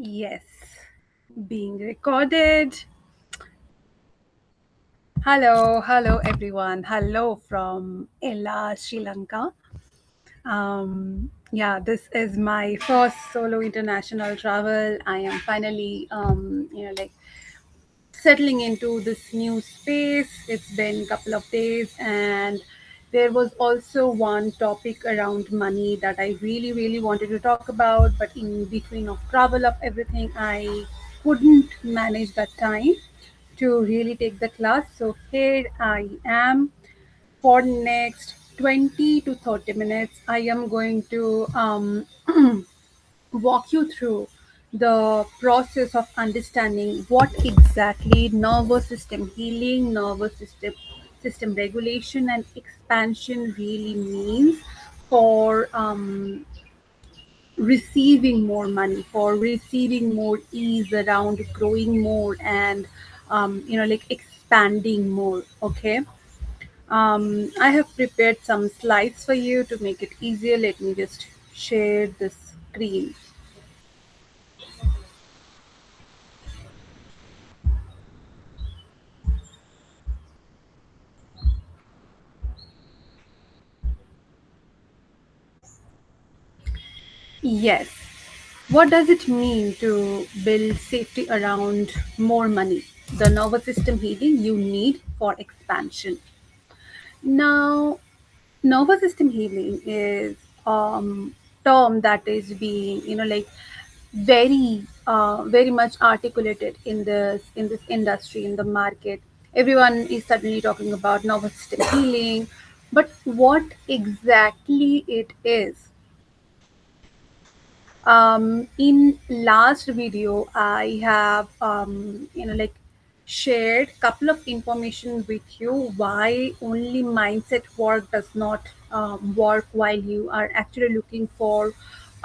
Yes, being recorded. Hello everyone. Hello from Ella, Sri Lanka. Yeah, this is my first solo international travel. I am finally, settling into this new space. It's been a couple of days, and there was also one topic around money that I really wanted to talk about, but in between of travel of everything, I couldn't manage that time to really take the class. So here I am for next 20 to 30 minutes. I am going to walk you through the process of understanding what exactly nervous system healing, nervous system regulation, and expansion really means for receiving more money, for receiving more ease around growing more, and expanding more. Okay. I have prepared some slides for you to make it easier. Let me just share the screen. Yes. What does it mean to build safety around more money? The nervous system healing you need for expansion. Now, nervous system healing is term that is being very much articulated in this industry, in the market. Everyone is suddenly talking about nervous system healing, but what exactly it is? In last video I have shared couple of information with you why only mindset work does not work while you are actually looking for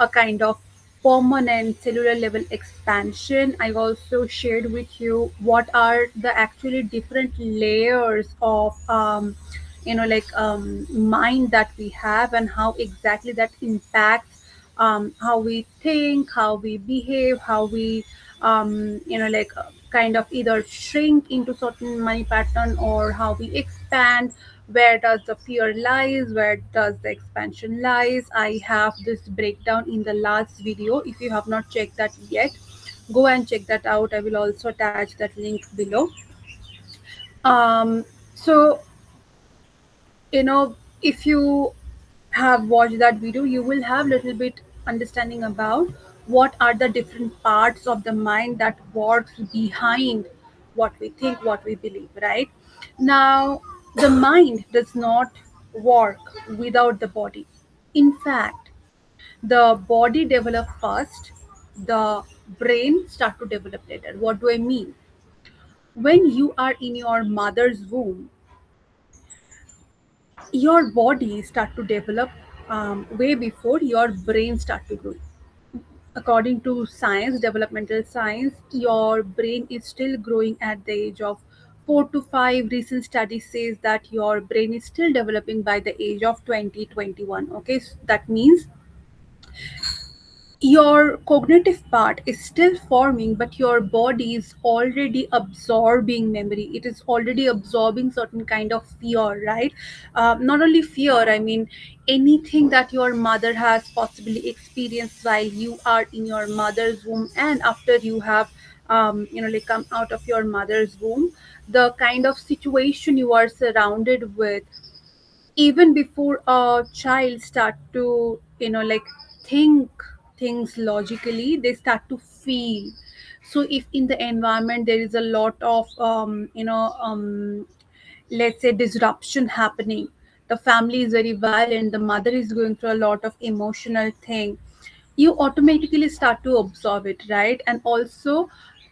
a kind of permanent cellular level expansion. I also shared with you what are the actually different layers of mind that we have, and how exactly that impacts how we think, how we behave, how we kind of either shrink into certain money pattern or how we expand. Where does the fear lies, where does the expansion lies? I have this breakdown in the last video. If you have not checked that yet, go and check that out. I will also attach that link below. So if you have watched that video, you will have little bit understanding about what are the different parts of the mind that works behind what we think, what we believe, right? Now, the mind does not work without the body. In fact, the body develop first, the brain start to develop later. What do I mean? When you are in your mother's womb, your body start to develop way before your brain start to grow. According to science, developmental science, your brain is still growing at the age of 4 to 5. Recent study says that your brain is still developing by the age of 2021. Okay, so that means your cognitive part is still forming, but your body is already absorbing memory. It is already absorbing certain kind of fear, right? Not only fear, I mean anything that your mother has possibly experienced while you are in your mother's womb, and after you have come out of your mother's womb, the kind of situation you are surrounded with, even before a child start to think things logically, they start to feel. So if in the environment there is a lot of let's say disruption happening, the family is very violent, the mother is going through a lot of emotional thing, you automatically start to absorb it, right? And also,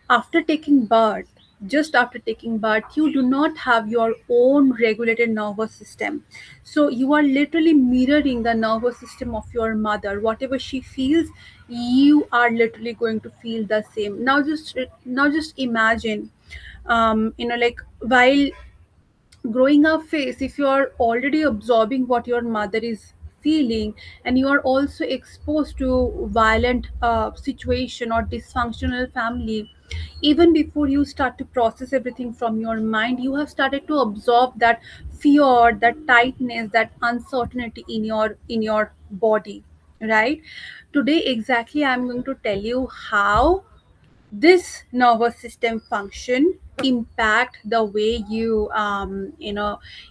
after taking birth, just after taking birth, you do not have your own regulated nervous system. So you are literally mirroring the nervous system of your mother. Whatever she feels, you are literally going to feel the same. Now just imagine, while growing up phase, if you are already absorbing what your mother is feeling, and you are also exposed to violent situation or dysfunctional family, even before you start to process everything from your mind, you have started to absorb that fear, that tightness, that uncertainty in your body, right? Today exactly I'm going to tell you how this nervous system function impact the way you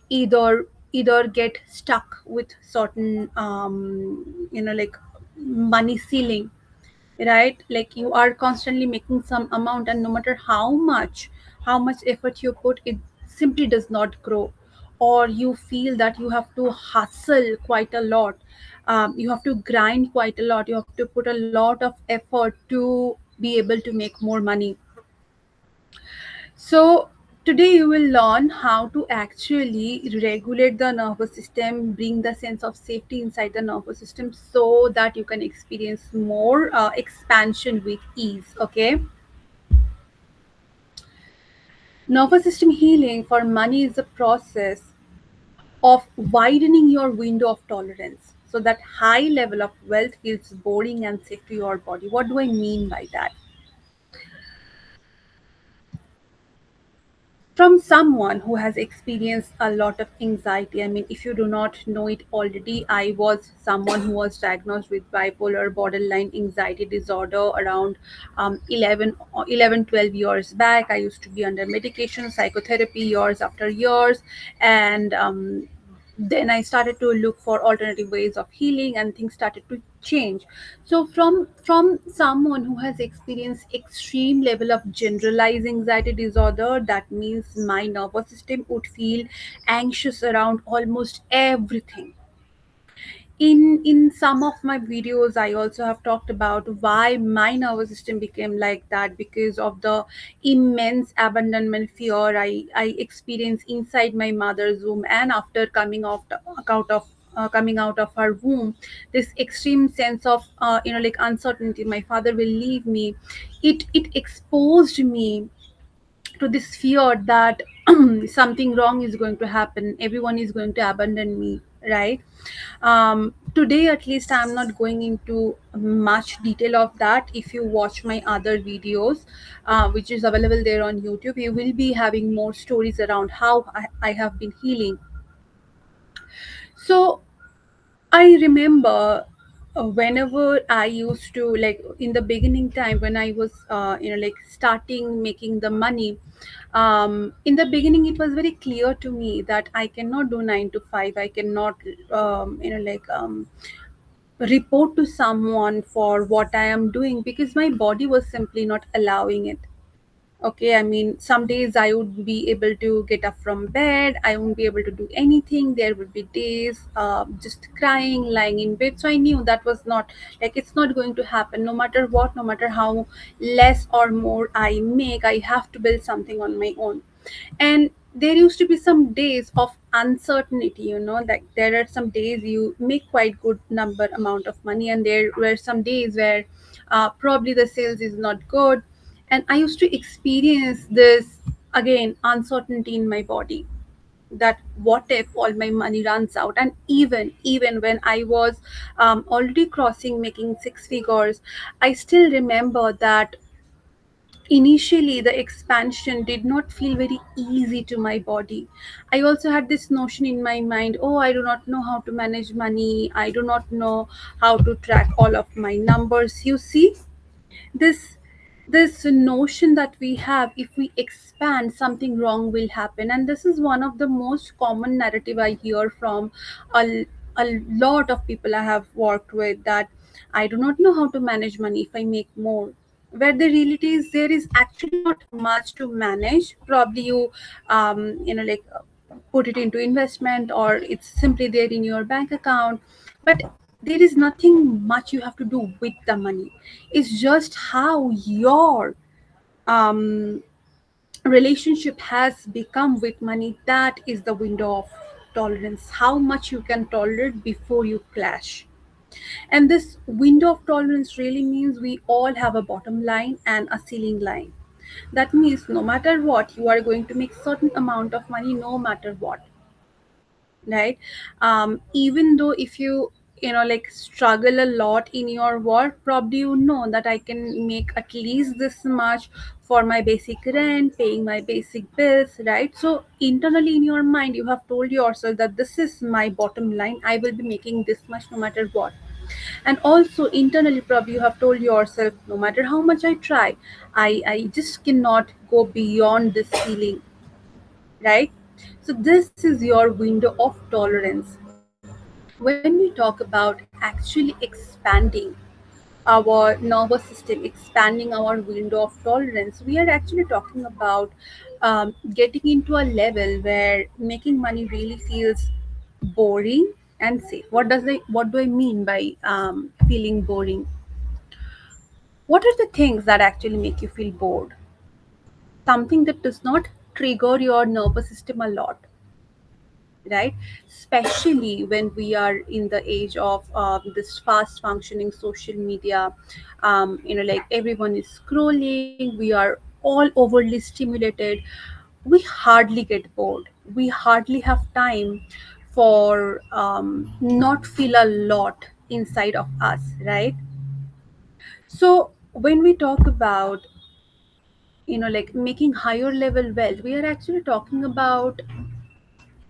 either get stuck with certain like money ceiling, right? Like you are constantly making some amount, and no matter how much effort you put, it simply does not grow, or you feel that you have to hustle quite a lot, you have to grind quite a lot, you have to put a lot of effort to be able to make more money. So today you will learn how to actually regulate the nervous system, bring the sense of safety inside the nervous system so that you can experience more expansion with ease. Okay. Nervous system healing for money is a process of widening your window of tolerance so that high level of wealth feels boring and safe to your body. What do I mean by that? From someone who has experienced a lot of anxiety. I mean, if you do not know it already, I was someone who was diagnosed with bipolar borderline anxiety disorder around 12 years back. I used to be under medication, psychotherapy years after years, and then I started to look for alternative ways of healing, and things started to change. So from someone who has experienced extreme level of generalized anxiety disorder, that means my nervous system would feel anxious around almost everything. In some of my videos I also have talked about why my nervous system became like that, because of the immense abandonment fear I experienced inside my mother's womb, and after coming out of her womb, this extreme sense of like uncertainty, my father will leave me. It exposed me to this fear that something wrong is going to happen, everyone is going to abandon me, right? Today at least I'm not going into much detail of that. If you watch my other videos, which is available there on YouTube, you will be having more stories around how I have been healing. So I remember whenever I used to, like, in the beginning time when I was like starting making the money. In the beginning it was very clear to me that I cannot do 9 to 5. I cannot report to someone for what I am doing, because my body was simply not allowing it. Okay, I mean, some days I would be able to get up from bed, I won't be able to do anything. There would be days just crying, lying in bed. So I knew that was not, like, it's not going to happen. No matter what, no matter how less or more I make, I have to build something on my own. And there used to be some days of uncertainty, like there are some days you make quite good number amount of money, and there were some days where probably the sales is not good, and I used to experience this, again, uncertainty in my body, that what if all my money runs out. And even when I was already crossing making six figures, I still remember that initially the expansion did not feel very easy to my body. I also had this notion in my mind, oh, I do not know how to manage money, I do not know how to track all of my numbers. You see, this this notion that we have, if we expand, something wrong will happen. And this is one of the most common narrative I hear from a lot of people I have worked with, that I do not know how to manage money if I make more, where the reality is there is actually not much to manage. Probably you like put it into investment, or it's simply there in your bank account, but there is nothing much you have to do with the money. It's just how your um, relationship has become with money. That is the window of tolerance, how much you can tolerate before you clash. And this window of tolerance really means we all have a bottom line and a ceiling line. That means no matter what, you are going to make certain amount of money no matter what, right? Even though if you like struggle a lot in your work, probably you know that I can make at least this much for my basic rent, paying my basic bills, right? So internally in your mind you have told yourself that this is my bottom line, I will be making this much no matter what. And also internally probably you have told yourself, no matter how much I try, I just cannot go beyond this ceiling, right? So this is your window of tolerance. When we talk about actually expanding our nervous system, expanding our window of tolerance, we are actually talking about getting into a level where making money really feels boring and safe. What do I mean by feeling boring? What are the things that actually make you feel bored? Something that does not trigger your nervous system a lot, right? Especially when we are in the age of this fast functioning social media. Like everyone is scrolling, we are all overly stimulated. We hardly get bored, we hardly have time for not feel a lot inside of us, right? So when we talk about like making higher level wealth, we are actually talking about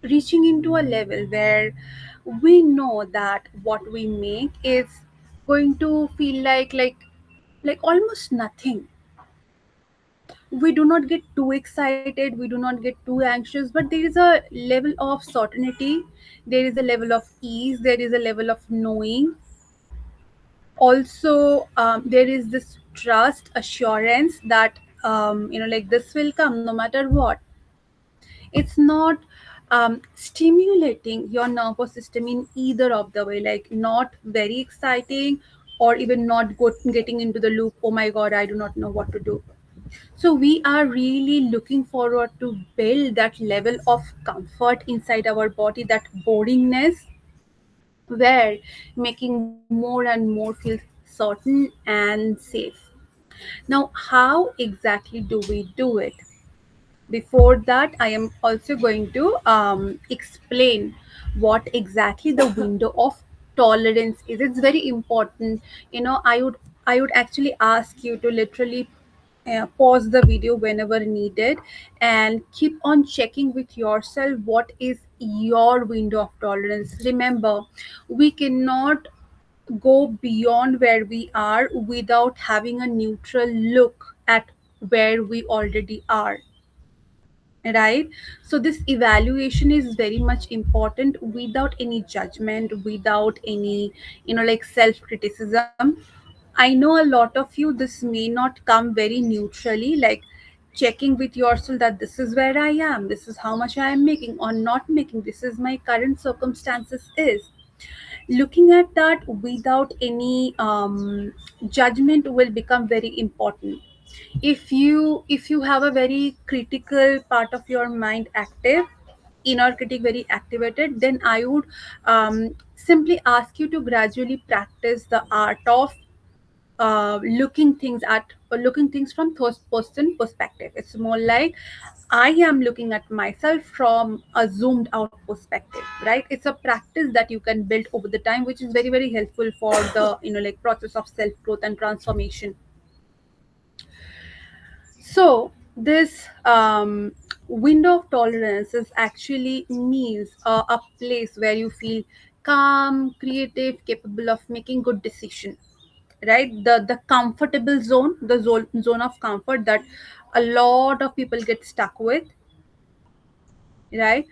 reaching into a level where we know that what we make is going to feel like almost nothing. We do not get too excited, we do not get too anxious, but there is a level of certainty, there is a level of ease, there is a level of knowing. Also there is this trust assurance that like this will come no matter what. It's not stimulating your nervous system in either of the way, like not very exciting or even not getting into the loop, oh my god, I do not know what to do. So we are really looking forward to build that level of comfort inside our body, that boringness, where making more and more feels certain and safe. Now how exactly do we do it? Before that, I am also going to explain what exactly the window of tolerance is. It's very important. I would actually ask you to literally pause the video whenever needed and keep on checking with yourself what is your window of tolerance. Remember, we cannot go beyond where we are without having a neutral look at where we already are, right? So this evaluation is very much important, without any judgment, without any like self criticism. I know a lot of you, this may not come very neutrally, like checking with yourself that this is where I am, this is how much I am making or not making, this is my current circumstances is. Looking at that without any judgment will become very important. If you have a very critical part of your mind active, inner critic very activated, then I would simply ask you to gradually practice the art of looking things from first person perspective. It's more like I am looking at myself from a zoomed out perspective, right? It's a practice that you can build over the time, which is very very helpful for the like process of self growth and transformation. So this window of tolerance is actually means a place where you feel calm, creative, capable of making good decision. Right, the comfortable zone, the zone of comfort that a lot of people get stuck with. Right.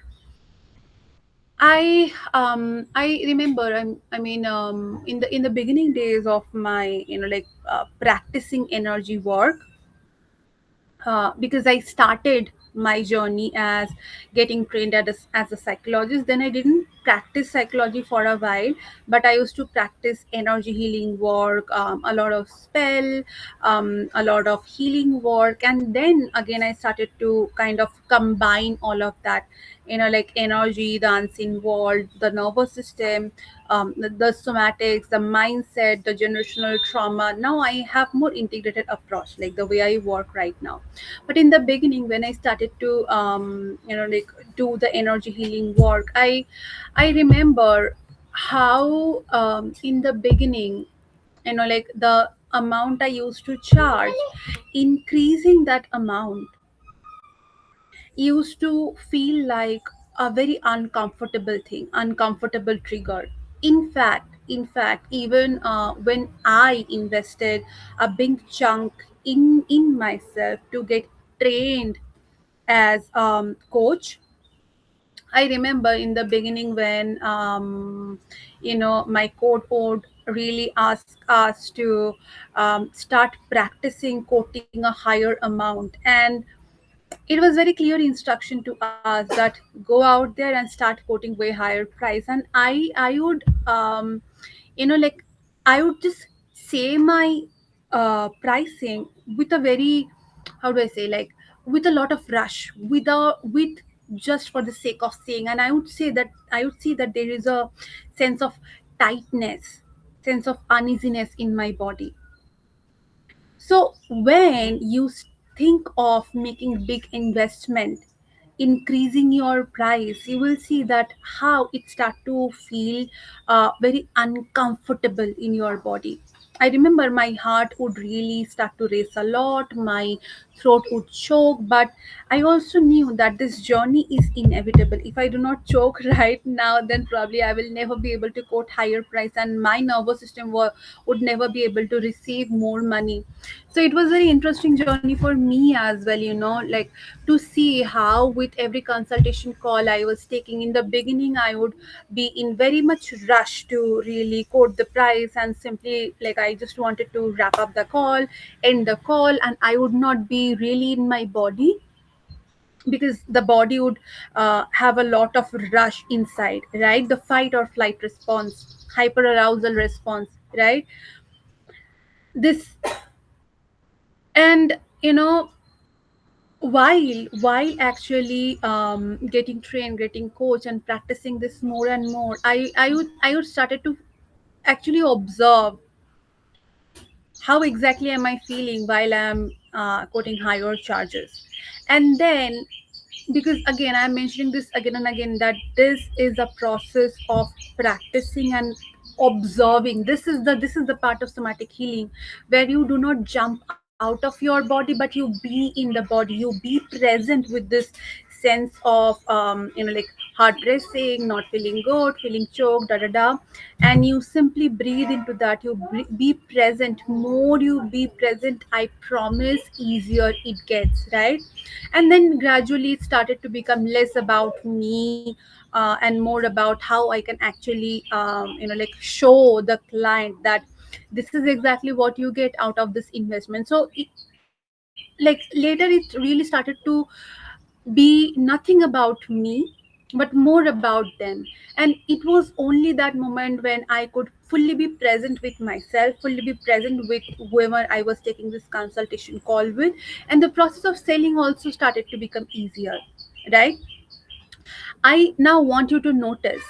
I remember in the beginning days of my practicing energy work, because I started my journey as getting trained as a psychologist. Then I didn't practice psychology for a while, but I used to practice energy healing work, a lot of spell, a lot of healing work. And then again, I started to kind of combine all of that, like energy, the unseen world, the nervous system, the somatics, the mindset, the generational trauma. Now I have more integrated approach, like the way I work right now. But in the beginning, when I started to like do the energy healing work, I remember how in the beginning, like the amount I used to charge, increasing that amount used to feel like a very uncomfortable thing, uncomfortable trigger. In fact, even when I invested a big chunk in myself to get trained as coach, I remember in the beginning when my coach would really ask us to start practicing quoting a higher amount, and it was very clear instruction to us that go out there and start quoting way higher price. And I would like I would just say my pricing with a very, how do I say, like with a lot of rush, with just for the sake of saying. And I would see that there is a sense of tightness, sense of uneasiness in my body. So when you think of making big investment, increasing your price, you will see that how it start to feel very uncomfortable in your body. I remember my heart would really start to race a lot, my throat would choke, but I also knew that this journey is inevitable. If I do not choke right now, then probably I will never be able to quote higher price, and my nervous system would never be able to receive more money. So it was very interesting journey for me as well, like to see how with every consultation call I was taking in the beginning, I would be in very much rush to really quote the price, and simply like I just wanted to wrap up the call, end the call, and I would not be really in my body, because the body would have a lot of rush inside, right? The fight or flight response, hyper arousal response, right? This, and while actually getting trained, getting coach, and practicing this more and more, I would started to actually observe how exactly am I feeling while I'm quoting higher charges. And then, because again I'm mentioning this again and again, that this is a process of practicing and observing. This is the part of somatic healing, where you do not jump out of your body, but you be in the body, you be present with this sense of like heart racing, not feeling good, feeling choked, da da da, and you simply breathe into that. You be present. More you be present, I promise, easier it gets, right? And then gradually it started to become less about me, and more about how I can actually like show the client that this is exactly what you get out of this investment. So like later it really started to be nothing about me, but more about them. And it was only that moment when I could fully be present with myself, fully be present with whoever I was taking this consultation call with, and the process of selling also started to become easier, right? I now want you to notice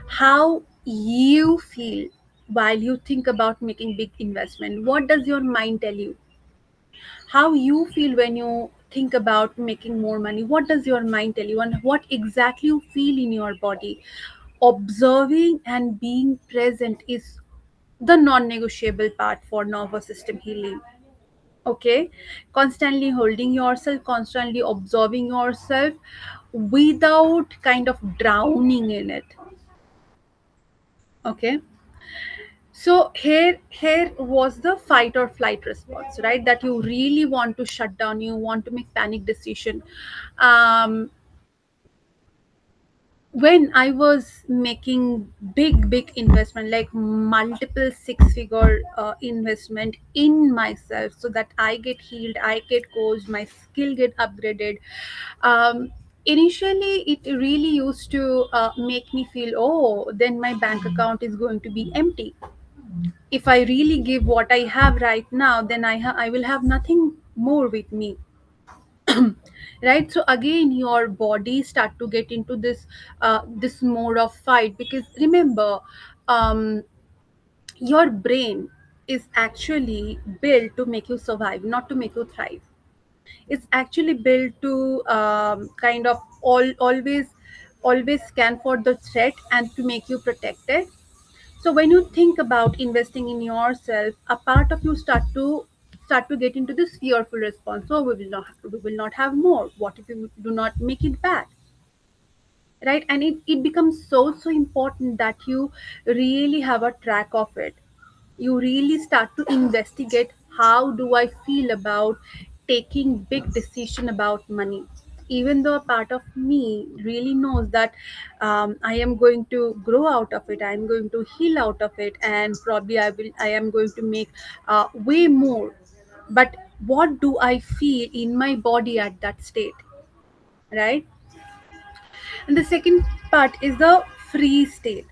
how you feel while you think about making big investment. What does your mind tell you? How you feel when you think about making more money? What does your mind tell you, and what exactly you feel in your body? Observing and being present is the non-negotiable part for nervous system healing. Okay, constantly holding yourself, constantly observing yourself without kind of drowning in it. Okay, so here was the fight or flight response, right? That you really want to shut down, you want to make panic decision. um when I was making big investment, like multiple six figure investment in myself, so that I get healed, I get coached, my skill get upgraded. Initially it really used to make me feel, oh, then my bank account is going to be empty. If I really give what I have right now, then I will have nothing more with me. Right? So again your body start to get into this mode of fight, because remember, um, your brain is actually built to make you survive, not to make you thrive. It's actually built to kind of always scan for the threat and to make you protected. So when you think about investing in yourself, a part of you start to get into this fearful response. So we will not have more. What if we do not make it back? Right? And it becomes so important that you really have a track of it. You really start to investigate, how do I feel about taking big decision about money, even though a part of me really knows that I am going to grow out of it, I am going to heal out of it, and probably I am going to make way more. But what do I feel in my body at that state, right? And the second part is the free state.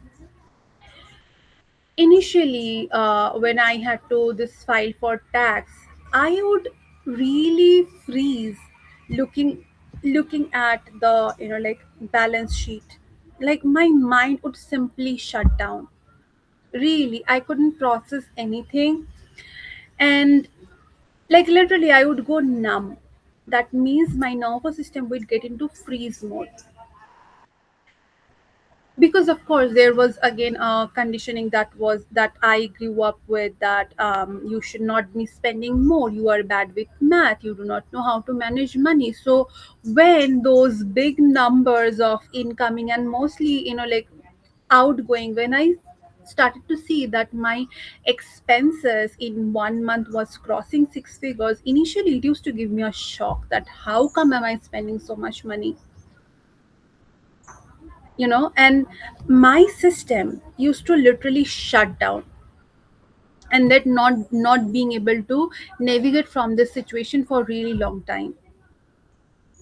Initially, when I had to this file for tax, I would really freeze, looking at the like balance sheet. Like my mind would simply shut down. Really, I couldn't process anything. And like literally I would go numb. That means my nervous system would get into freeze mode. Because of course there was again a conditioning that I grew up with, that you should not be spending more, you are bad with math, you do not know how to manage money. So when those big numbers of incoming and mostly like outgoing, when I started to see that my expenses in 1 month was crossing six figures, initially it used to give me a shock that how come am I spending so much money. And my system used to literally shut down, and that not being able to navigate from this situation for a really long time.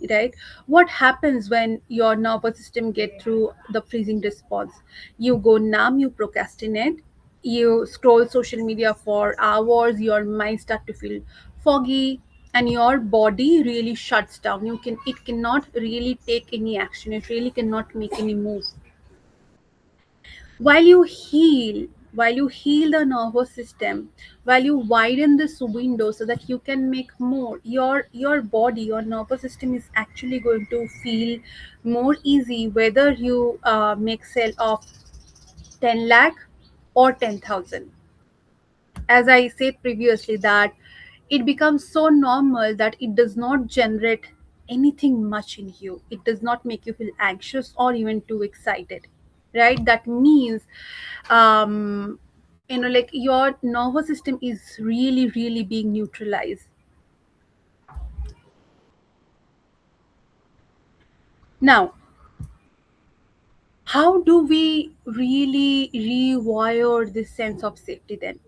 Right? What happens when your nervous system get through the freezing response? You go numb, you procrastinate, you scroll social media for hours, your mind start to feel foggy, and your body really shuts down. It cannot really take any action, it really cannot make any move. While you heal the nervous system, while you widen this window so that you can make more, your body, your nervous system is actually going to feel more easy, whether you make sale of 10 lakh or 10,000. As I said previously, that it becomes so normal that it does not generate anything much in you. It does not make you feel anxious or even too excited. Right? That means like your nervous system is really being neutralized. Now, how do we really rewire this sense of safety then?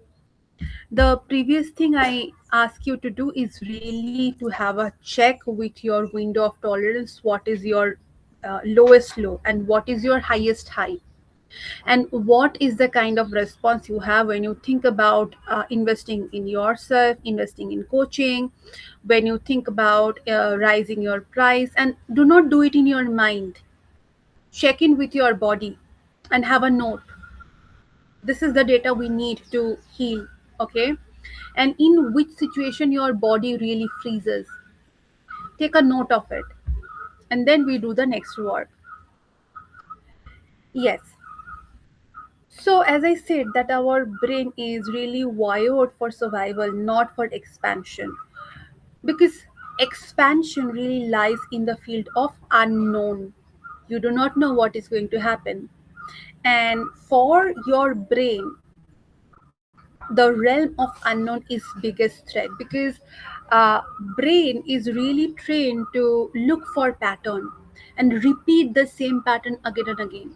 The previous thing I ask you to do is really to have a check with your window of tolerance. What is your lowest low and what is your highest high? And what is the kind of response you have when you think about investing in yourself, investing in coaching, when you think about rising your price? And do not do it in your mind. Check in with your body and have a note. This is the data we need to heal. Okay? And in which situation your body really freezes, take a note of it, and then we do the next work. Yes. So as I said, that our brain is really wired for survival, not for expansion. Because expansion really lies in the field of unknown. You do not know what is going to happen. And for your brain, the realm of unknown is biggest threat, because uh, brain is really trained to look for pattern and repeat the same pattern again and again.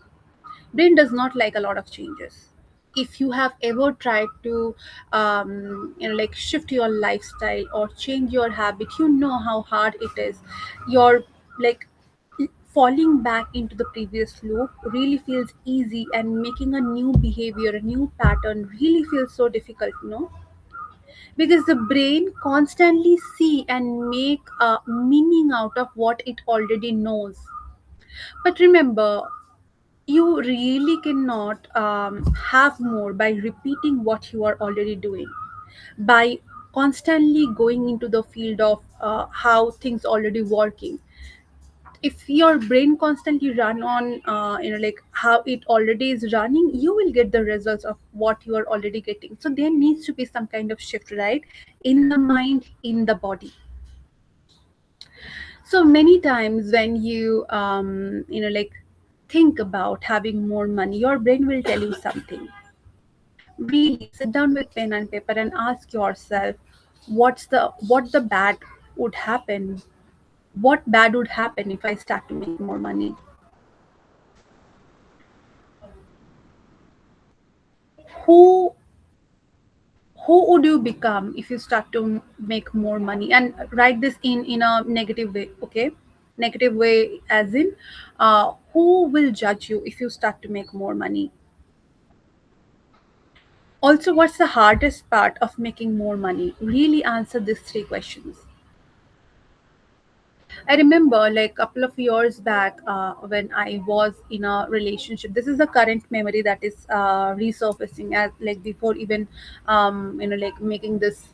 Brain does not like a lot of changes. If you have ever tried to like shift your lifestyle or change your habit, you know how hard it is. You're like falling back into the previous loop really feels easy, and making a new behavior, a new pattern really feels so difficult, because the brain constantly see and make a meaning out of what it already knows. But remember, you really cannot have more by repeating what you are already doing, by constantly going into the field of how things already working. if your brain constantly run on like how it already is running, you will get the results of what you are already getting. So there needs to be some kind of shift, right, in the mind, in the body. So many times when you like think about having more money, your brain will tell you something. Really sit down with pen and paper and ask yourself, what the bad would happen, what bad would happen if I start to make more money. who who would you become if you start to make more money? And write this in a negative way, okay? Negative way as in, who will judge you if you start to make more money? Also, what's the hardest part of making more money? Really answer these three questions. I remember like a couple of years back, when I was in a relationship. This is the current memory that is resurfacing as like before even like making this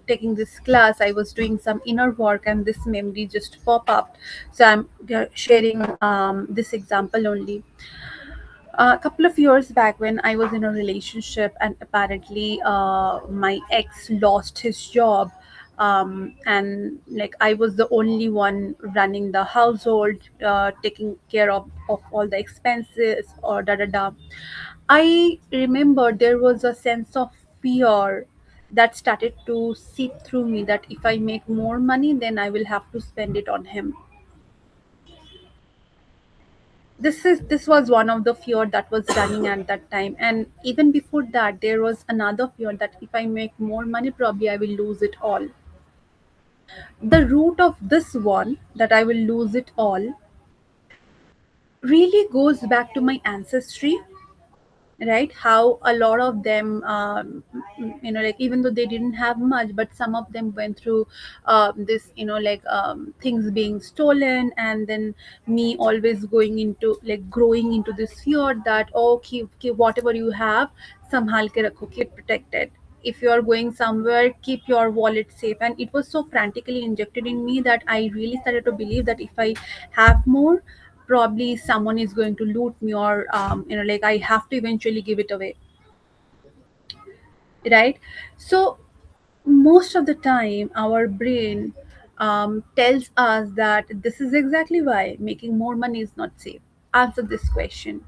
taking this class. I was doing some inner work and this memory just pop up. So I'm sharing this example only. A couple of years back when I was in a relationship, and apparently my ex lost his job, and like I was the only one running the household, taking care of all the expenses or da da da. I remember there was a sense of fear that started to seep through me, that if I make more money, then I will have to spend it on him. This was one of the fear that was running at that time. And even before that, there was another fear that if I make more money, probably I will lose it all. The root of this one, that I will lose it all, really goes back to my ancestry, right? How a lot of them, like even though they didn't have much, but some of them went through this, like things being stolen, and then me always going into like growing into this fear that, oh, keep whatever you have, sambhal ke rakho, keep protected. If you are going somewhere, keep your wallet safe. And it was so frantically injected in me that I really started to believe that if I have more, probably someone is going to loot me, or like I have to eventually give it away, right? So most of the time our brain tells us that this is exactly why making more money is not safe. Answer this question: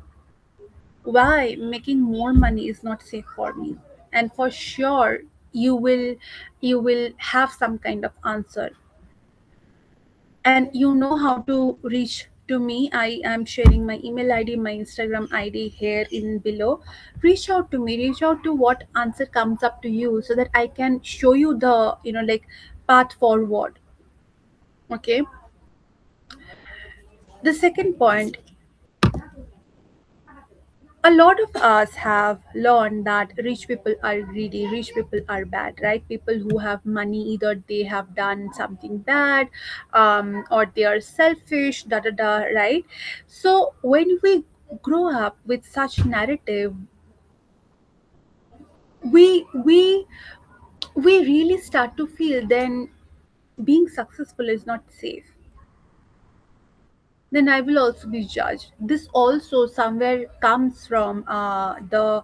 why making more money is not safe for me? And for sure you will have some kind of answer. And you know how to reach to me. I am sharing my email id, my Instagram id here in below. Reach out to me, reach out to what answer comes up to you, so that I can show you the, like, path forward. Okay. The second point, a lot of us have learned that rich people are greedy, rich people are bad, right? People who have money, either they have done something bad, or they are selfish, da da da, right? So when we grow up with such narrative, we we really start to feel then being successful is not safe. Then I will also be judged. This also somewhere comes from the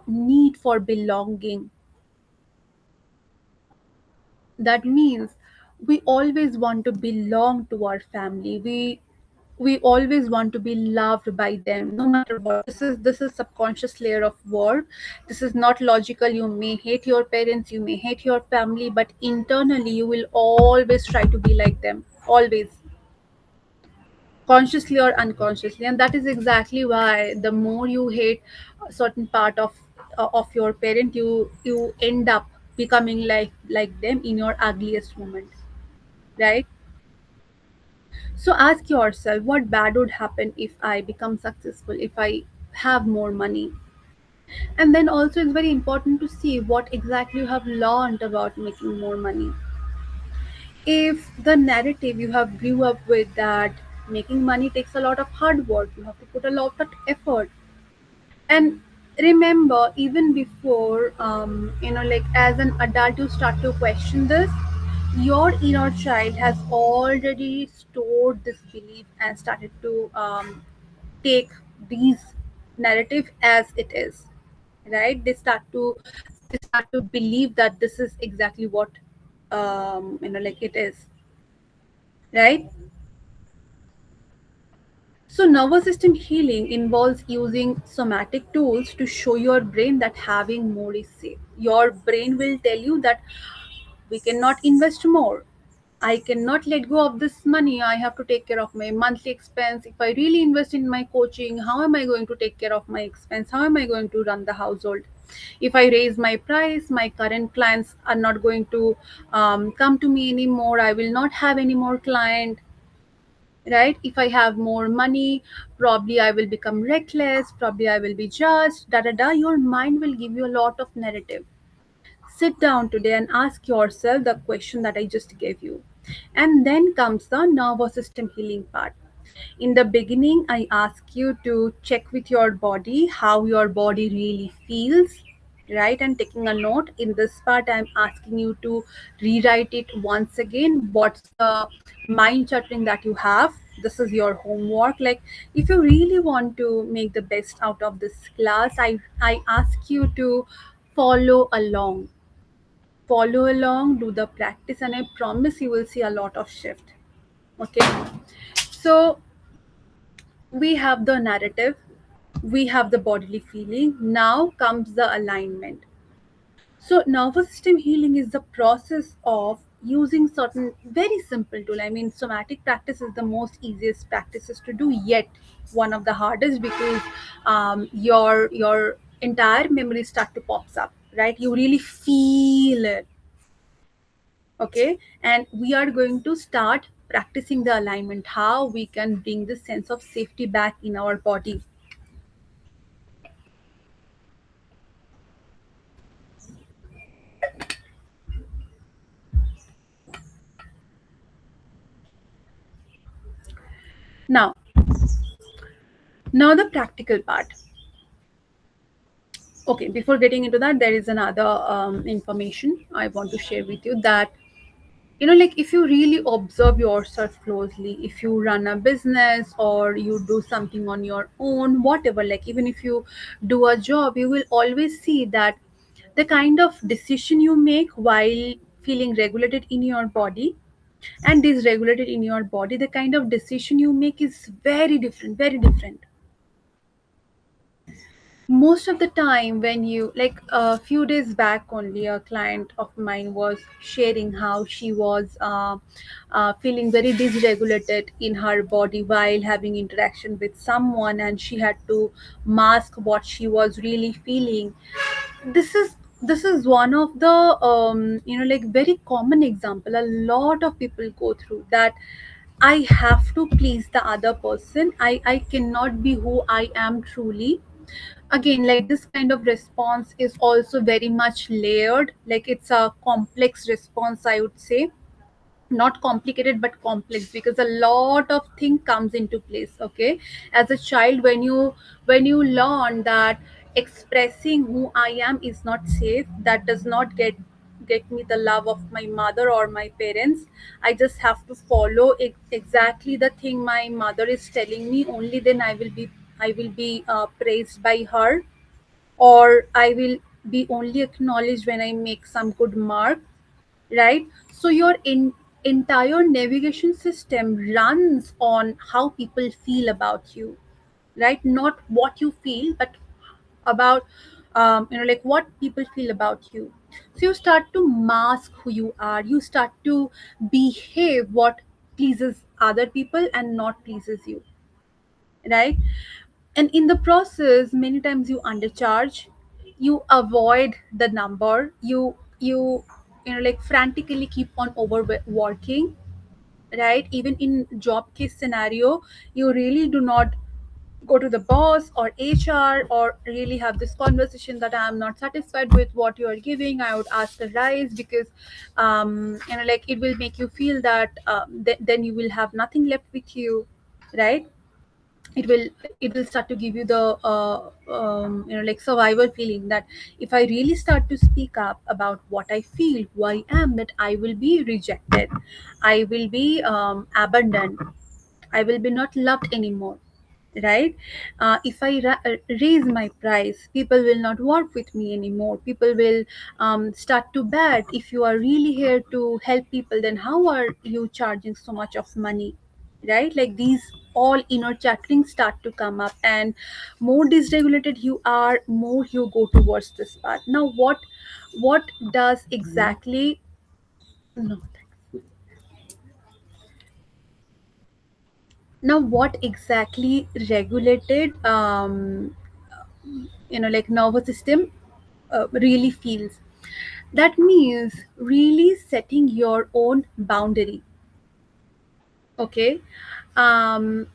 need for belonging. That means we always want to belong to our family. We always want to be loved by them no matter what. This is subconscious layer of work. This is not logical. You may hate your parents, you may hate your family, but internally you will always try to be like them, always, consciously or unconsciously. And that is exactly why the more you hate a certain part of your parent, you end up becoming like them in your ugliest moment, right? So ask yourself, what bad would happen if I become successful, if I have more money? And then also it's very important to see what exactly you have learned about making more money. If the narrative you have grew up with that making money takes a lot of hard work, you have to put a lot of effort. And remember, even before like as an adult you start to question this, your inner child has already stored this belief and started to take these narrative as it is, right? They start to believe that this is exactly what like it is, right? So nervous system healing involves using somatic tools to show your brain that having more is safe. Your brain will tell you that we cannot invest more. I cannot let go of this money. I have to take care of my monthly expense. If I really invest in my coaching, how am I going to take care of my expense? How am I going to run the household? If I raise my price, my current clients are not going to come to me anymore. I will not have any more client, right? If I have more money, probably I will become reckless. Probably I will be judged. Da da da. Your mind will give you a lot of narrative. Sit down today and ask yourself the question that I just gave you. And then comes the nervous system healing part. In the beginning, I ask you to check with your body how your body really feels, right? And taking a note. In this part, I'm asking you to rewrite it once again. What's the mind chattering that you have? This is your homework. Like, if you really want to make the best out of this class, I ask you to follow along. Follow along, do the practice, and I promise you will see a lot of shift. Okay. So we have the narrative, we have the bodily feeling. Now comes the alignment. So nervous system healing is the process of using certain very simple tool. I mean, somatic practice is the most easiest practices to do, yet one of the hardest, because your entire memory start to pops up, right? You really feel it. Okay, and we are going to start practicing the alignment, how we can bring this sense of safety back in our body. Now now the practical part. Okay, before getting into that, there is another information I want to share with you, that like, if you really observe yourself closely, if you run a business or you do something on your own, whatever, like even if you do a job, you will always see that the kind of decision you make while feeling regulated in your body and dysregulated in your body, the kind of decision you make is very different, very different. Most of the time, when you, like, a few days back only, a client of mine was sharing how she was feeling very dysregulated in her body while having interaction with someone, and she had to mask what she was really feeling. This is one of the like, very common example a lot of people go through, that I have to please the other person. I cannot be who I am truly. Again, like, this kind of response is also very much layered, like it's a complex response, I would say. Not complicated but complex, because a lot of thing comes into place. Okay, as a child, when you learn that expressing who I am is not safe, that does not get me the love of my mother or my parents. I just have to follow exactly the thing my mother is telling me, only then I will be praised by her, or I will be only acknowledged when I make some good mark, right? So your entire navigation system runs on how people feel about you, right? Not what you feel, but about like, what people feel about you. So you start to mask who you are. You start to behave what pleases other people and not pleases you, right? And in the process, many times you undercharge, you avoid the number, you like, frantically keep on overworking, right? Even in job case scenario, you really do not go to the boss or HR or really have this conversation that I am not satisfied with what you are giving. I would ask a rise, because like, it will make you feel that then you will have nothing left with you, right? it will start to give you the like survival feeling that if I really start to speak up about what I feel, who I am, that I will be rejected, I will be abandoned, I will be not loved anymore, right? If I raise my price, people will not work with me anymore. People will start to bet, if you are really here to help people, then how are you charging so much of money, right? Like these all inner chattering start to come up, and more dysregulated you are, more you go towards this path. Now what does exactly, no, now what exactly regulated like nervous system really feels? That means really setting your own boundary. Okay. um,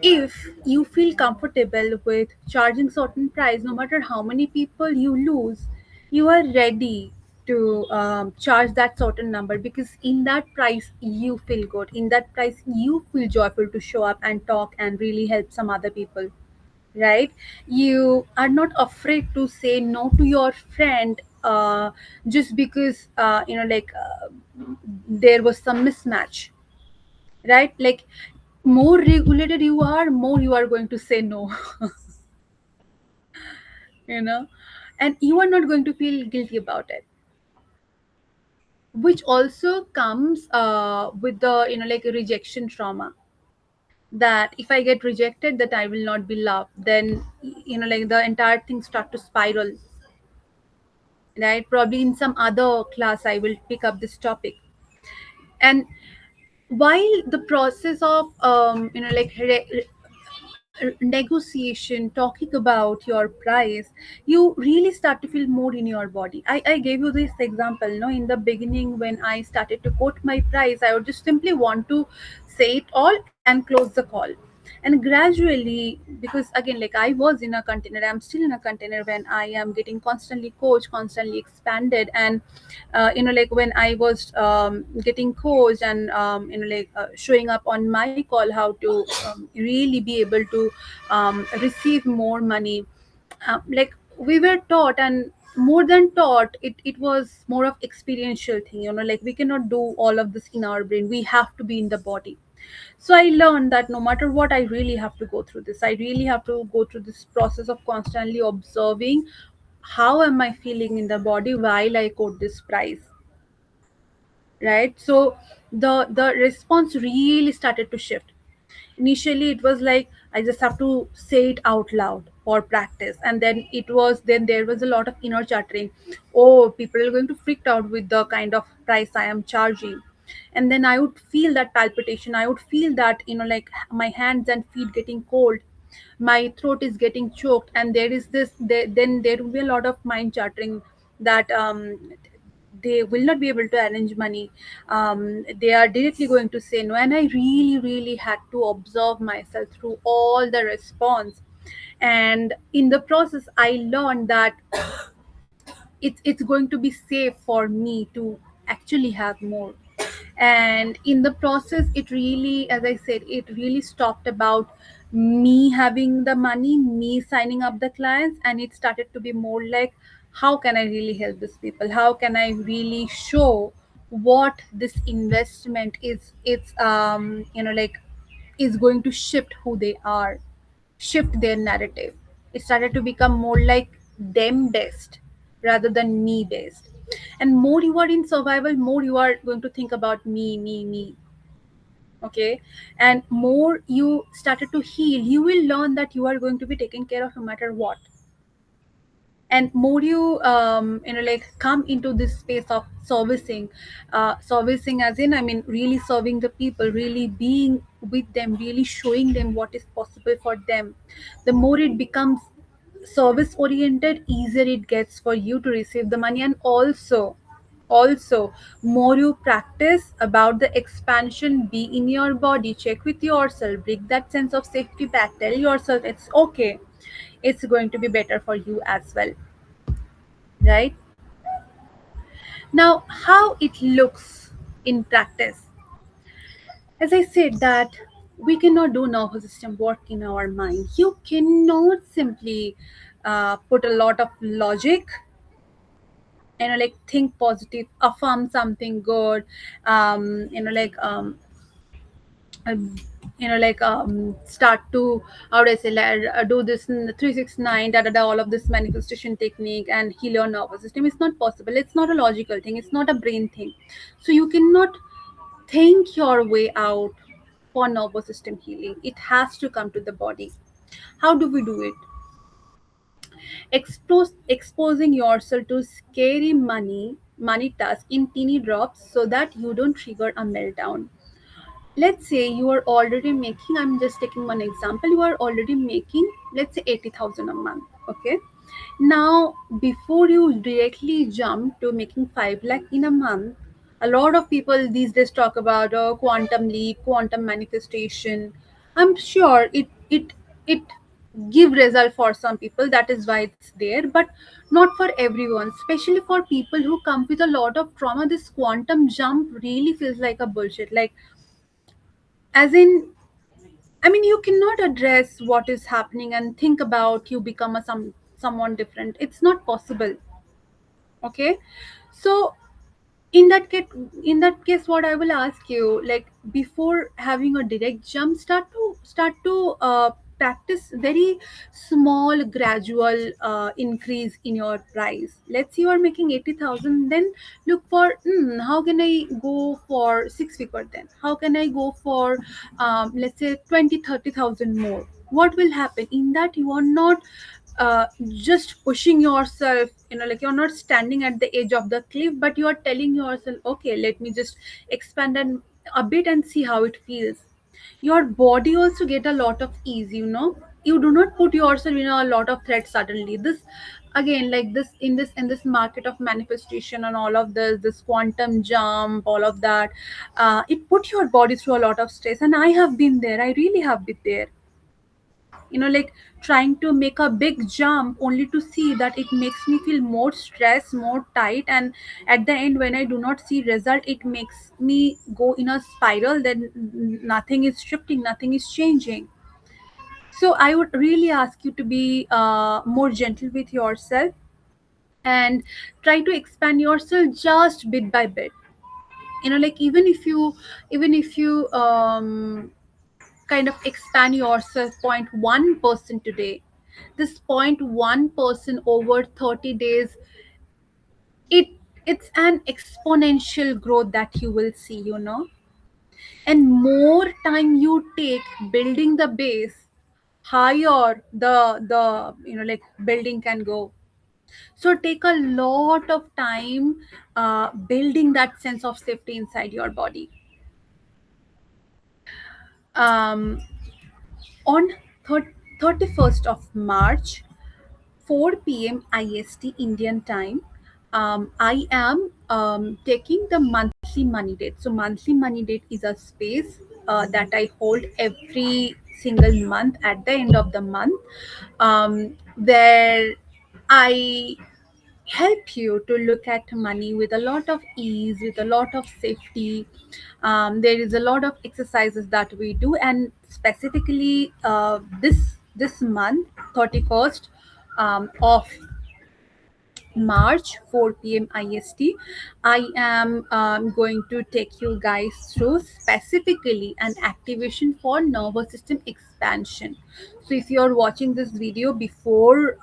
if you feel comfortable with charging certain price, no matter how many people you lose, you are ready to charge that certain number, because in that price you feel good, in that price you feel joyful to show up and talk and really help some other people, right? You are not afraid to say no to your friend just because there was some mismatch, right? Like more regulated you are, more you are going to say no. you know and you are not going to feel guilty about it, which also comes with the like rejection trauma, that if I get rejected, that I will not be loved, then like the entire thing start to spiral, right? Probably in some other class I will pick up this topic. And while the process of negotiation, talking about your price, you really start to feel more in your body. I gave you this example, in the beginning when I started to quote my price, I would just simply want to say it all and close the call. And gradually, because again, like I was in a container, I'm still in a container, when I am getting constantly coached, constantly expanded, and like when I was getting coached and showing up on my call, how to really be able to receive more money. Like we were taught, and more than taught, it was more of experiential thing, like we cannot do all of this in our brain, we have to be in the body. So I learned that no matter what, I really have to go through this, I really have to go through this process of constantly observing how am I feeling in the body while I quote this price, right? So the response really started to shift. Initially it was like I just have to say it out loud for practice, and then there was a lot of inner chattering. Oh, people are going to freak out with the kind of price I am charging. And then I would feel that palpitation, I would feel that like my hands and feet getting cold, my throat is getting choked, and there is then there will be a lot of mind chattering, that they will not be able to arrange money. They are directly going to say no, and I really really had to observe myself through all the response. And in the process I learned that it's going to be safe for me to actually have more. And in the process, it really, as I said, it really stopped about me having the money, me signing up the clients, and it started to be more like, how can I really help these people, how can I really show what this investment is, it's is going to shift who they are, shift their narrative. It started to become more like them based rather than me based. And more you are in survival, more you are going to think about me, me, me. Okay. And more you started to heal, you will learn that you are going to be taken care of no matter what. And more you like come into this space of servicing, servicing as in, I mean, really serving the people, really being with them, really showing them what is possible for them, the more it becomes service oriented, easier it gets for you to receive the money. And also more you practice about the expansion, be in your body, check with yourself, bring that sense of safety back, tell yourself it's okay, it's going to be better for you as well, right? Now, how it looks in practice. As I said that We cannot do nervous system work in our mind. You cannot simply put a lot of logic, like think positive, affirm something good, um, you know like um, um, start to, how do I say, do this 369 da da da, all of this manifestation technique and heal your nervous system. It's not possible. It's not a logical thing. It's not a brain thing. So you cannot think your way out for nervous system healing. It has to come to the body. How do we do it? Exposing yourself to scary money tasks in teeny drops so that you don't trigger a meltdown. Let's say you are already making, I'm just taking one example, you are already making, let's say, 80,000 a month. Okay, now before you directly jump to making 5 lakh in a month, a lot of people these days talk about quantum leap, quantum manifestation. I'm sure it give result for some people, that is why it's there, but not for everyone, especially for people who come with a lot of trauma. This quantum jump really feels like a bullshit, like, as in, I mean, you cannot address what is happening and think about you become a someone different. It's not possible. Okay, so in that case, what I will ask you, like, before having a direct jump, start to practice very small gradual increase in your price. Let's say you are making 80,000, then look for, how can I go for 6 figure, then how can I go for let's say 20, 30,000 more. What will happen in that? You are not just pushing yourself, like you're not standing at the edge of the cliff, but you are telling yourself, okay, let me just expand a bit and see how it feels. Your body also get a lot of ease, you do not put yourself in a lot of threat suddenly. This, again, like this, in this market of manifestation and all of this quantum jump, all of that, it put your body through a lot of stress, and I have been there. I really have been there, like trying to make a big jump only to see that it makes me feel more stressed, more tight, and at the end, when I do not see result, it makes me go in a spiral. Then nothing is shifting, nothing is changing. So I would really ask you to be more gentle with yourself, and try to expand yourself just bit by bit. Like, even if you kind of expand yourself 0.1% today, this 0.1% over 30 days, it it's an exponential growth that you will see, and more time you take building the base, higher the like building can go. So take a lot of time building that sense of safety inside your body. um, on 31st of March, 4 p.m. IST Indian time, I am taking the monthly money date. So, monthly money date is a space that I hold every single month at the end of the month, where I help you to look at money with a lot of ease, with a lot of safety. There is a lot of exercises that we do, and specifically this month, 31st of March, 4 p.m. IST, I am going to take you guys through specifically an activation for nervous system expansion. So, if you are watching this video before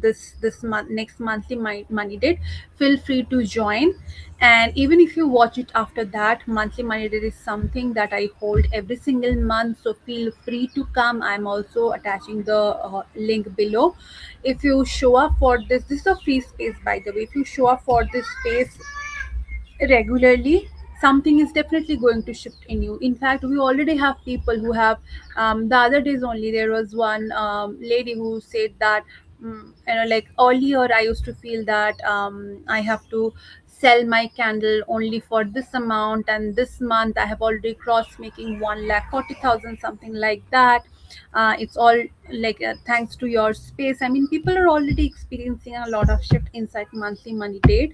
this month, next monthly money date, feel free to join. And even if you watch it after that, monthly money date is something that I hold every single month. So feel free to come. I'm also attaching the link below. If you show up for this is a free space, by the way. If you show up for this space regularly, something is definitely going to shift in you. In fact, we already have people who have, the other days only, there was one lady who said that, like, earlier I used to feel that I have to sell my candle only for this amount, and this month I have already crossed making 1,40,000, something like that. It's all like, thanks to your space. I mean, people are already experiencing a lot of shift inside monthly money date.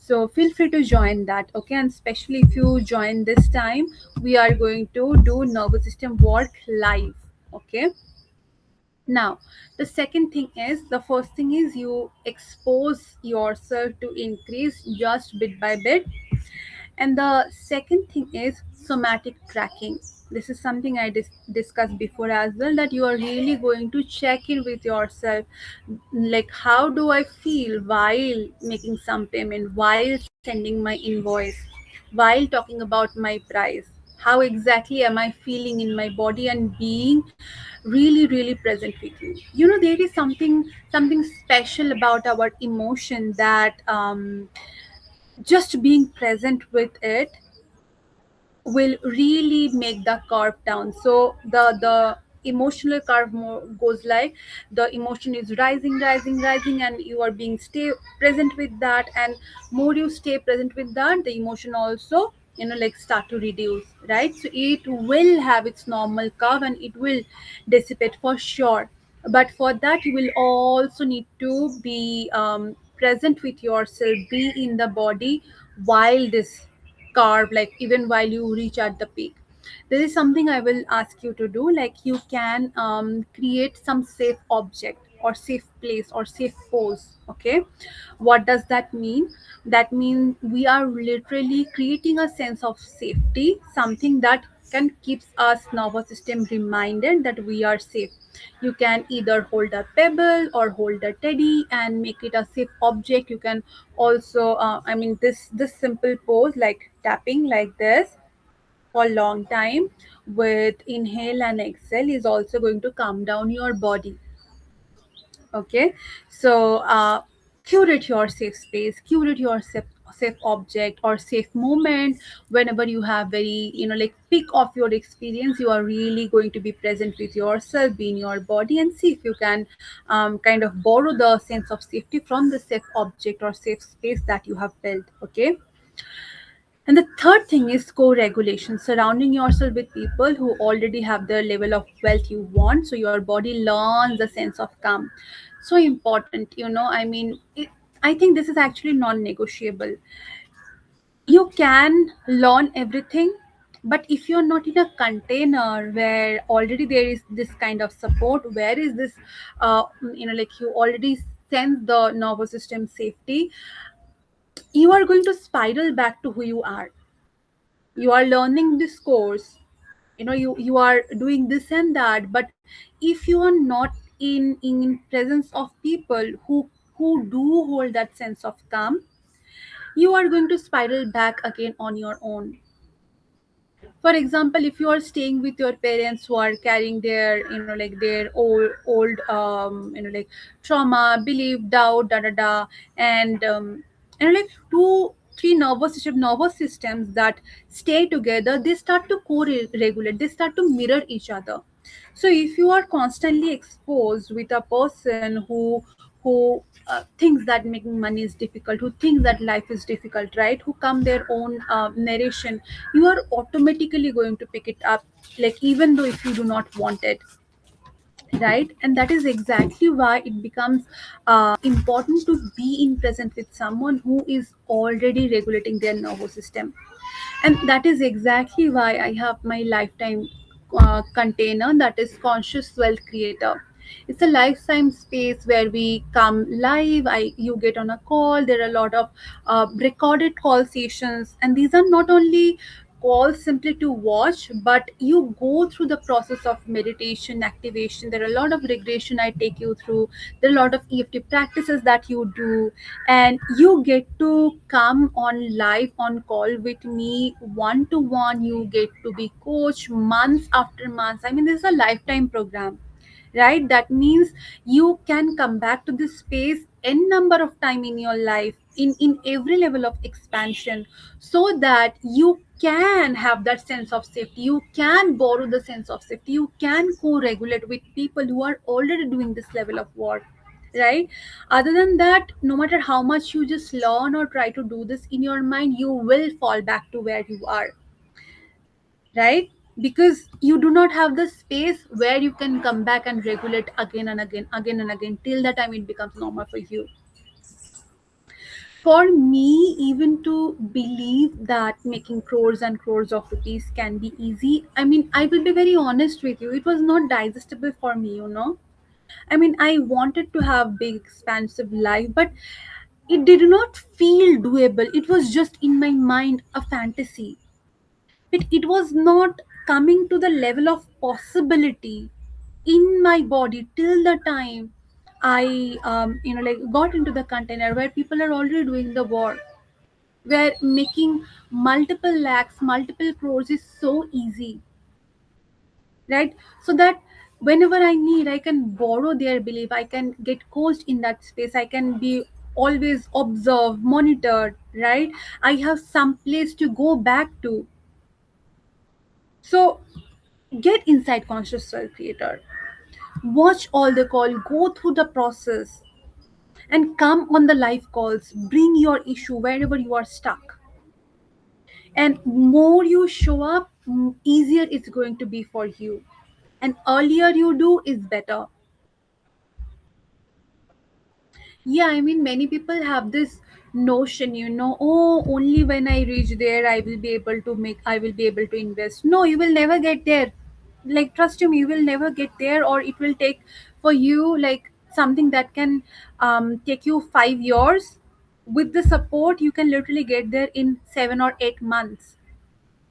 So feel free to join that, okay? And especially if you join this time, we are going to do nervous system work live, okay? Now, the second thing is, the first thing is you expose yourself to increase just bit by bit, and the second thing is somatic tracking. This is something I discussed before as well, that you are really going to check in with yourself, like how do I feel while making some payment, while sending my invoice, while talking about my price. How exactly am I feeling in my body, and being really really present with you. You know, there is something special about our emotion, that just being present with it will really make the curve down. So the emotional curve more goes like, the emotion is rising rising rising, and you are being stay present with that, and more you stay present with that, the emotion also, you know, like start to reduce, right? So it will have its normal curve and it will dissipate for sure. But for that you will also need to be present with yourself, be in the body while this carve, like even while you reach at the peak. There is something I will ask you to do, like you can create some safe object or safe place or safe pose, okay? What does that mean? That means we are literally creating a sense of safety, something that can keeps us nervous system reminded that we are safe. You can either hold a pebble or hold a teddy and make it a safe object. You can also this simple pose, like tapping like this for a long time with inhale and exhale, is also going to calm down your body, okay? So curate your safe space, curate your safe object or safe moment. Whenever you have very, you know, like peak of your experience, you are really going to be present with yourself, be in your body, and see if you can kind of borrow the sense of safety from the safe object or safe space that you have built, okay? And the third thing is co-regulation, surrounding yourself with people who already have the level of wealth you want. So your body learns the sense of calm. So important, you know. I think this is actually non-negotiable. You can learn everything, but if you're not in a container where already there is this kind of support, where is this, like you already sense the nervous system safety, you are going to spiral back to who you are. You are learning this course, you know, you are doing this and that, but if you are not in presence of people who do hold that sense of calm, you are going to spiral back again on your own. For example, if you are staying with your parents who are carrying their, you know, like their old like trauma, belief, doubt, da da da, and like two three nervous systems that stay together, they start to co-regulate, they start to mirror each other. So if you are constantly exposed with a person who thinks that making money is difficult, who thinks that life is difficult, right, who come their own narration, you are automatically going to pick it up, like even though if you do not want it, right? And that is exactly why it becomes important to be in present with someone who is already regulating their nervous system. And that is exactly why I have my lifetime container, that is conscious wealth creator. It's a lifetime space where we come live. You get on a call, there are a lot of recorded call sessions, and these are not only calls simply to watch, but you go through the process of meditation activation. There are a lot of regression I take you through, there are a lot of EFT practices that you do, and you get to come on live on call with me one to one. You get to be coached months after months. I mean, this is a lifetime program, right? That means you can come back to this space n number of time in your life, in every level of expansion, so that you can have that sense of safety, you can borrow the sense of safety, you can co-regulate with people who are already doing this level of work, right? Other than that, no matter how much you just learn or try to do this in your mind, you will fall back to where you are, right? Because you do not have the space where you can come back and regulate again and again, again and again, till the time it becomes normal for you. For me, even to believe that making crores and crores of rupees can be easy, I mean, I will be very honest with you, it was not digestible for me. I mean, I wanted to have big, expansive life, but it did not feel doable. It was just in my mind a fantasy. It was not coming to the level of possibility in my body till the time I like got into the container where people are already doing the work, where making multiple lakhs, multiple crores is so easy, right? So that whenever I need, I can borrow their belief, I can get coached in that space, I can be always observed, monitored, right? I have some place to go back to. So get inside conscious self creator, watch all the call, go through the process, and come on the live calls, bring your issue wherever you are stuck. And more you show up, easier it's going to be for you, and earlier you do is better. Yeah, I mean, many people have this notion, oh, only when I reach there, I will be able to invest. No, you will never get there. Like, trust me, you will never get there, or it will take for you like something that can take you 5 years. With the support, you can literally get there in 7 or 8 months.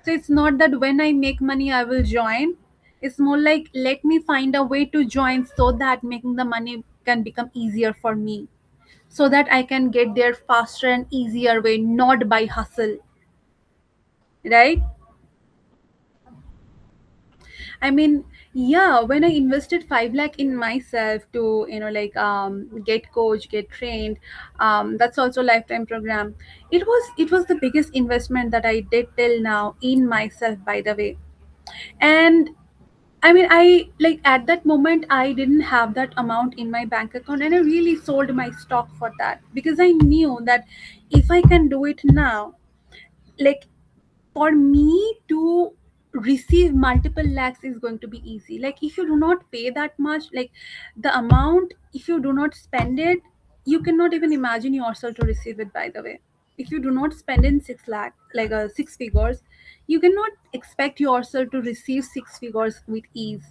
So it's not that when I make money, I will join. It's more like let me find a way to join so that making the money can become easier for me, so that I can get there faster and easier way, not by hustle, right? I mean, yeah, when I invested 5 lakh in myself to, get coach, get trained, that's also lifetime program. It was the biggest investment that I did till now in myself, by the way. And I mean, I like at that moment, I didn't have that amount in my bank account, and I really sold my stock for that because I knew that if I can do it now, like for me to receive multiple lakhs is going to be easy. Like, if you do not pay that much, like the amount, if you do not spend it, you cannot even imagine yourself to receive it, by the way. If you do not spend in 6 lakh, like 6 figures, you cannot expect yourself to receive 6 figures with ease,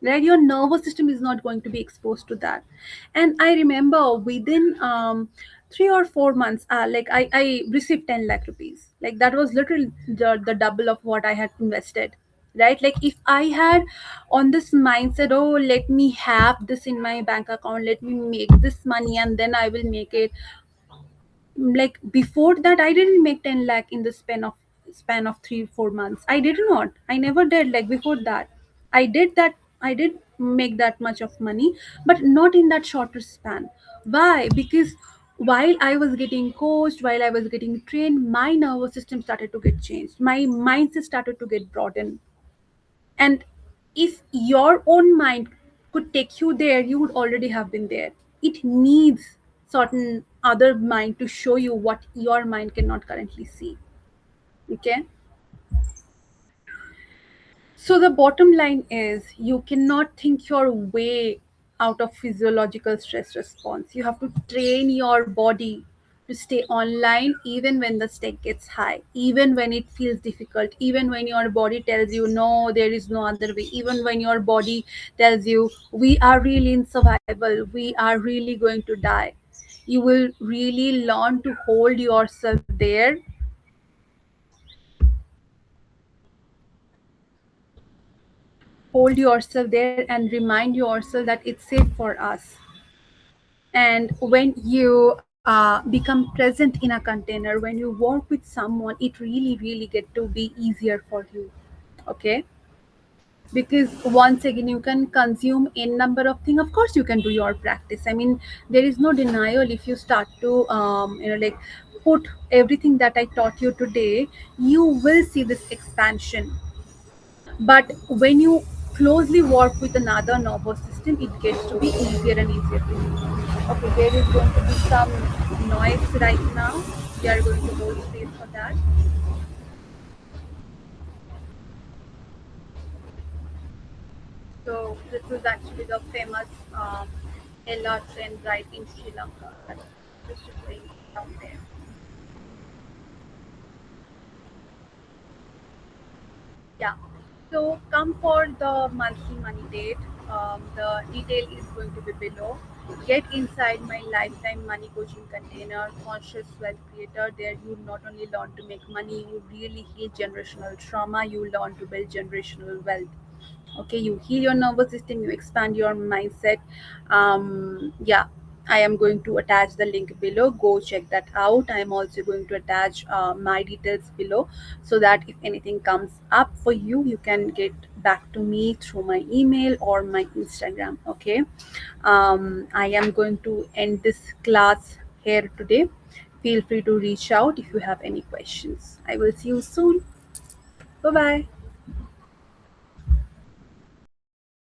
right? Your nervous system is not going to be exposed to that. And I remember within 3 or 4 months, I received 10 lakh rupees. Like, that was literally the double of what I had invested, right? Like, if I had on this mindset, oh, let me have this in my bank account, let me make this money and then I will make it, like before that I didn't make 10 lakh in the span of 3 4 months. I did not, I never did. Like, before that I did make that much of money, but not in that shorter span. Why? Because while I was getting coached, while I was getting trained, my nervous system started to get changed, my mindset started to get broadened. And if your own mind could take you there, you would already have been there. It needs certain other mind to show you what your mind cannot currently see. Okay. So the bottom line is you cannot think your way out of physiological stress response. You have to train your body to stay online even when the stake gets high, even when it feels difficult, even when your body tells you no, there is no other way, even when your body tells you we are really in survival, we are really going to die. You will really learn to hold yourself there, and remind yourself that it's safe for us. And when you become present in a container, when you work with someone, it really get to be easier for you. Okay. Because once again, you can consume a number of things. Of course you can do your practice. I mean, there is no denial. If you start to like put everything that I taught you today, you will see this expansion. But when you closely work with another nervous system, it gets to be easier and easier to you. Okay, there is going to be some noise right now. We are going to hold space for that. So this is actually the famous Ella trend right in Sri Lanka. Just to say. Okay. Yeah. So come for the monthly money date. The detail is going to be below. Get inside my lifetime money coaching container, conscious wealth creator. There you not only learn to make money, you really heal generational trauma. You learn to build generational wealth. Okay, you heal your nervous system, you expand your mindset. Yeah, I am going to attach the link below. Go check that out. I am also going to attach my details below, so that if anything comes up for you, you can get back to me through my email or my Instagram. Okay. I am going to end this class here today. Feel free to reach out if you have any questions. I will see you soon. Bye bye.